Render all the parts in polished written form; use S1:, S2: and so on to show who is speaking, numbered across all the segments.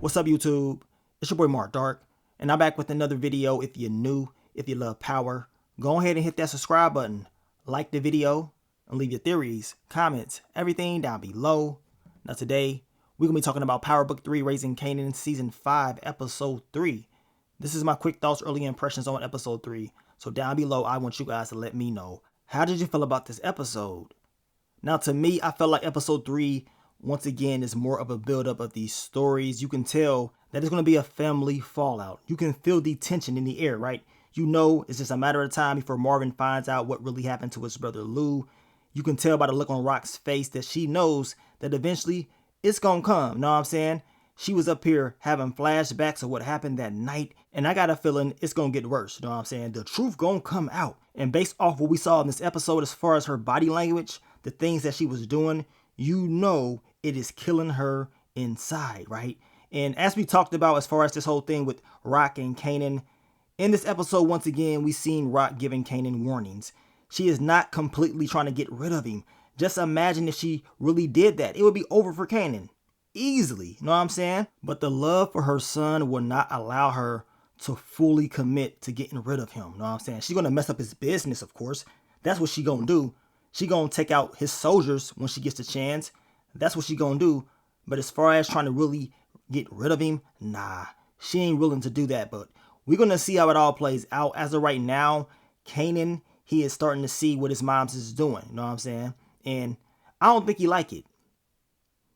S1: What's up, YouTube? It's your boy Mark Dark, and I'm back with another video. If you're new, if you love power, go ahead and hit that subscribe button, like the video, and leave your theories, comments, everything down below. Now today, we're going to be talking about Power Book 3, Raising Kanan, Season 5, Episode 3. This is my quick thoughts, early impressions on Episode 3. So down below, I want you guys to let me know, how did you feel about this episode? Now to me, I felt like Episode 3 once again is more of a build-up of these stories. You can tell that it's going to be a family fallout. You can feel the tension in the air, right? You know it's just a matter of time before Marvin finds out what really happened to his brother Lou. You can tell by the look on Rock's face that she knows that eventually it's going to come. Know what I'm saying? She was up here having flashbacks of what happened that night, and I got a feeling it's going to get worse. You know what I'm saying? The truth going to come out. And based off what we saw in this episode as far as her body language, the things that she was doing, you know it is killing her inside, right? And as we talked about as far as this whole thing with Rock and Kanan, in this episode, once again, we seen Rock giving Kanan warnings. She is not completely trying to get rid of him. Just imagine if she really did that. It would be over for Kanan. Easily, you know what I'm saying? But the love for her son will not allow her to fully commit to getting rid of him. You know what I'm saying? She's going to mess up his business, of course. That's what she going to do. She going to take out his soldiers when she gets the chance. That's what she going to do. But as far as trying to really get rid of him, nah, she ain't willing to do that. But we're going to see how it all plays out. As of right now, Kanan, he is starting to see what his mom's is doing. You know what I'm saying? And I don't think he like it.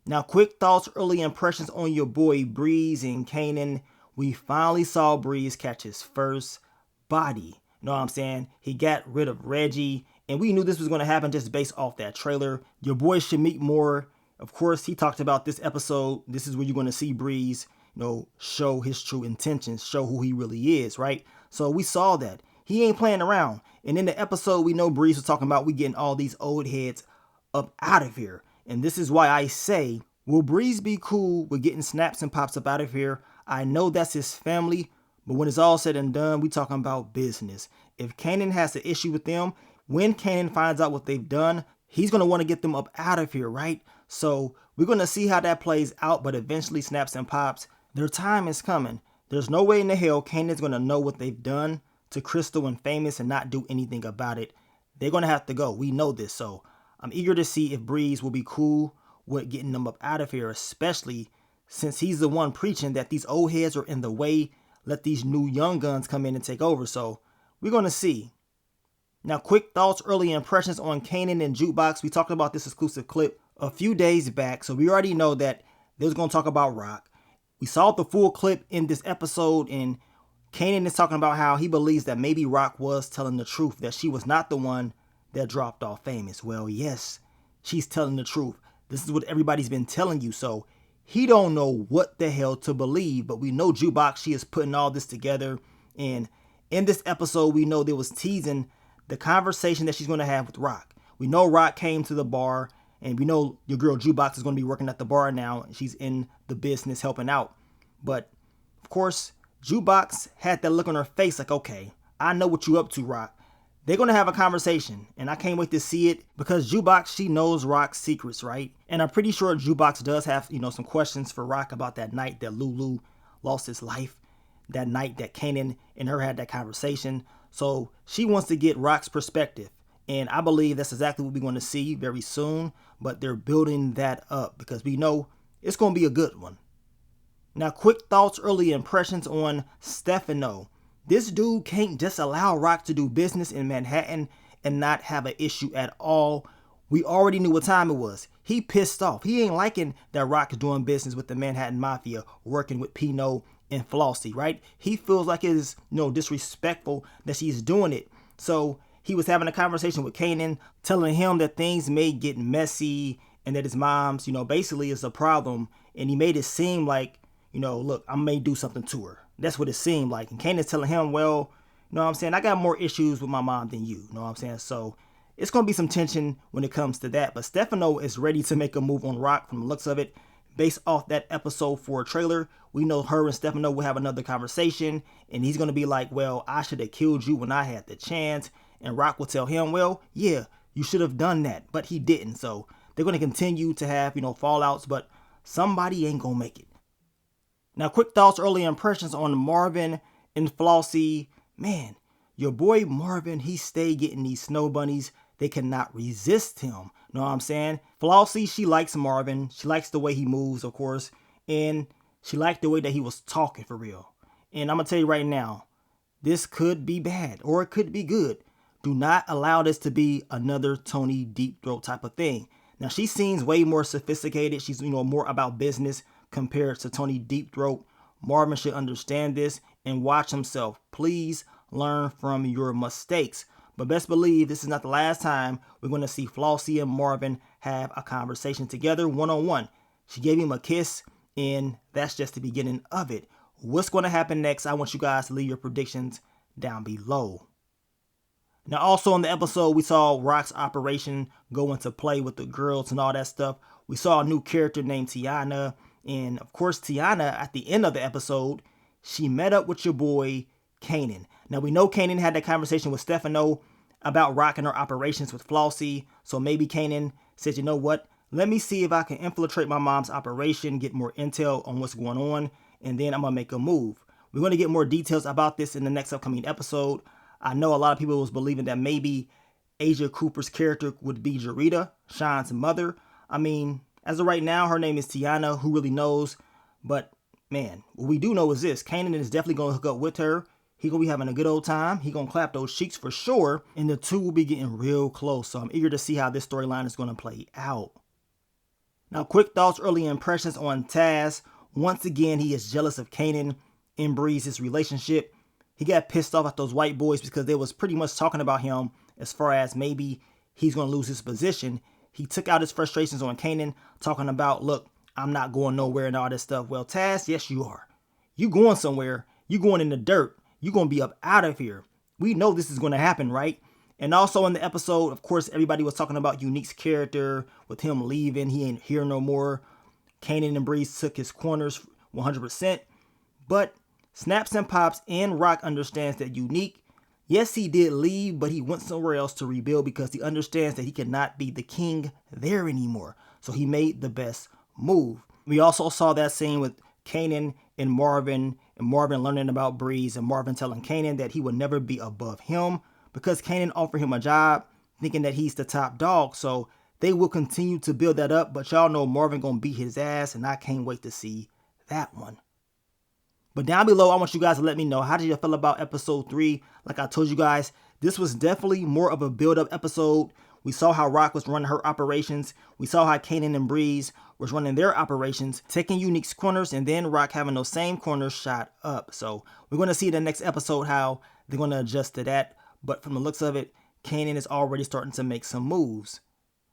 S1: Now, quick thoughts, early impressions on your boy Breeze and Kanan. We finally saw Breeze catch his first body. You know what I'm saying? He got rid of Reggie. And we knew this was going to happen just based off that trailer. Your boy should meet more. Of course, he talked about this episode. This is where you're going to see Breeze, show his true intentions, show who he really is, right? So we saw that. He ain't playing around. And in the episode, we know Breeze was talking about we getting all these old heads up out of here. And this is why I say, will Breeze be cool with getting snaps and pops up out of here? I know that's his family, but when it's all said and done, we talking about business. If Kanan has an issue with them, when Kanan finds out what they've done, he's going to want to get them up out of here, right? So we're going to see how that plays out, but eventually snaps and pops, their time is coming. There's no way in the hell Kanan's going to know what they've done to Crystal and Famous and not do anything about it. They're going to have to go. We know this. So I'm eager to see if Breeze will be cool with getting them up out of here, especially since he's the one preaching that these old heads are in the way. Let these new young guns come in and take over. So we're going to see. Now, quick thoughts, early impressions on Kanan and Jukebox. We talked about this exclusive clip a few days back, so we already know that they was going to talk about Rock. We saw the full clip in this episode, and Kanan is talking about how he believes that maybe Rock was telling the truth, that she was not the one that dropped off Famous. Well, yes, she's telling the truth. This is what everybody's been telling you, so he don't know what the hell to believe, but we know Jukebox, she is putting all this together, and in this episode, we know there was teasing the conversation that she's going to have with Rock. We know Rock came to the bar, and we know your girl Jukebox is going to be working at the bar now. She's in the business helping out. But, of course, Jukebox had that look on her face like, okay, I know what you up to, Rock. They're going to have a conversation, and I can't wait to see it because Jukebox, she knows Rock's secrets, right? And I'm pretty sure Jukebox does have, some questions for Rock about that night that Lulu lost his life, that night that Kanan and her had that conversation. So she wants to get Rock's perspective. And I believe that's exactly what we're going to see very soon. But they're building that up because we know it's going to be a good one. Now, quick thoughts, early impressions on Stefano. This dude can't just allow Rock to do business in Manhattan and not have an issue at all. We already knew what time it was. He pissed off. He ain't liking that Rock is doing business with the Manhattan Mafia, working with Pino and Flossy, right? He feels like it is, disrespectful that she's doing it. So he was having a conversation with Kanan, telling him that things may get messy and that his mom's, basically is a problem. And he made it seem like, look, I may do something to her. That's what it seemed like. And Kanan's telling him, well, you know what I'm saying? I got more issues with my mom than you. You know what I'm saying? So it's going to be some tension when it comes to that. But Stefano is ready to make a move on Rock from the looks of it. Based off that episode 4 trailer, we know her and Stefano will have another conversation. And he's going to be like, well, I should have killed you when I had the chance. And Rock will tell him, well, yeah, you should have done that. But he didn't. So they're going to continue to have, fallouts. But somebody ain't going to make it. Now, quick thoughts, early impressions on Marvin and Flossy. Man, your boy Marvin, he stayed getting these snow bunnies. They cannot resist him. Know what I'm saying? Flossy, she likes Marvin. She likes the way he moves, of course. And she liked the way that he was talking for real. And I'm going to tell you right now, this could be bad or it could be good. Do not allow this to be another Tony Deep Throat type of thing. Now, she seems way more sophisticated. She's, more about business compared to Tony Deep Throat. Marvin should understand this and watch himself. Please learn from your mistakes. But best believe this is not the last time we're going to see Flossy and Marvin have a conversation together one-on-one. She gave him a kiss, and that's just the beginning of it. What's going to happen next? I want you guys to leave your predictions down below. Now, also in the episode, we saw Rock's operation go into play with the girls and all that stuff. We saw a new character named Tiana. And of course, Tiana, at the end of the episode, she met up with your boy, Kanan. Now, we know Kanan had that conversation with Stefano about Rock and her operations with Flossy. So maybe Kanan said, you know what? Let me see if I can infiltrate my mom's operation, get more intel on what's going on, and then I'm going to make a move. We're going to get more details about this in the next upcoming episode. I know a lot of people was believing that maybe Asia Cooper's character would be Jarita, Sean's mother. I mean, as of right now, her name is Tiana. Who really knows? But, man, what we do know is this. Kanan is definitely going to hook up with her. He going to be having a good old time. He going to clap those cheeks for sure. And the two will be getting real close. So I'm eager to see how this storyline is going to play out. Now, quick thoughts, early impressions on Taz. Once again, he is jealous of Kanan and Breeze's relationship. He got pissed off at those white boys because they was pretty much talking about him as far as maybe he's going to lose his position. He took out his frustrations on Kanan, talking about, look, I'm not going nowhere and all this stuff. Well, Taz, yes, you are. You going somewhere. You going in the dirt. You going to be up out of here. We know this is going to happen, right? And also in the episode, of course, everybody was talking about Unique's character with him leaving. He ain't here no more. Kanan and Breeze took his corners 100%. But Snaps and Pops and Rock understands that Unique, yes, he did leave, but he went somewhere else to rebuild because he understands that he cannot be the king there anymore. So he made the best move. We also saw that scene with Kanan and Marvin learning about Breeze, and Marvin telling Kanan that he would never be above him because Kanan offered him a job thinking that he's the top dog. So they will continue to build that up, but y'all know Marvin gonna beat his ass, and I can't wait to see that one. But down below, I want you guys to let me know, how did you feel about episode 3? Like I told you guys, this was definitely more of a build-up episode. We saw how Rock was running her operations. We saw how Kanan and Breeze was running their operations, taking Unique's corners, and then Rock having those same corners shot up. So we're going to see in the next episode how they're going to adjust to that. But from the looks of it, Kanan is already starting to make some moves.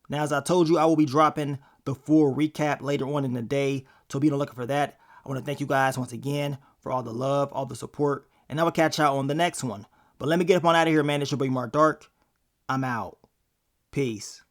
S1: Now, as I told you, I will be dropping the full recap later on in the day. So be on the lookout for that. I want to thank you guys once again for all the love, all the support, and I will catch y'all on the next one. But let me get up on out of here, man. It's your boy Mark Dark. I'm out. Peace.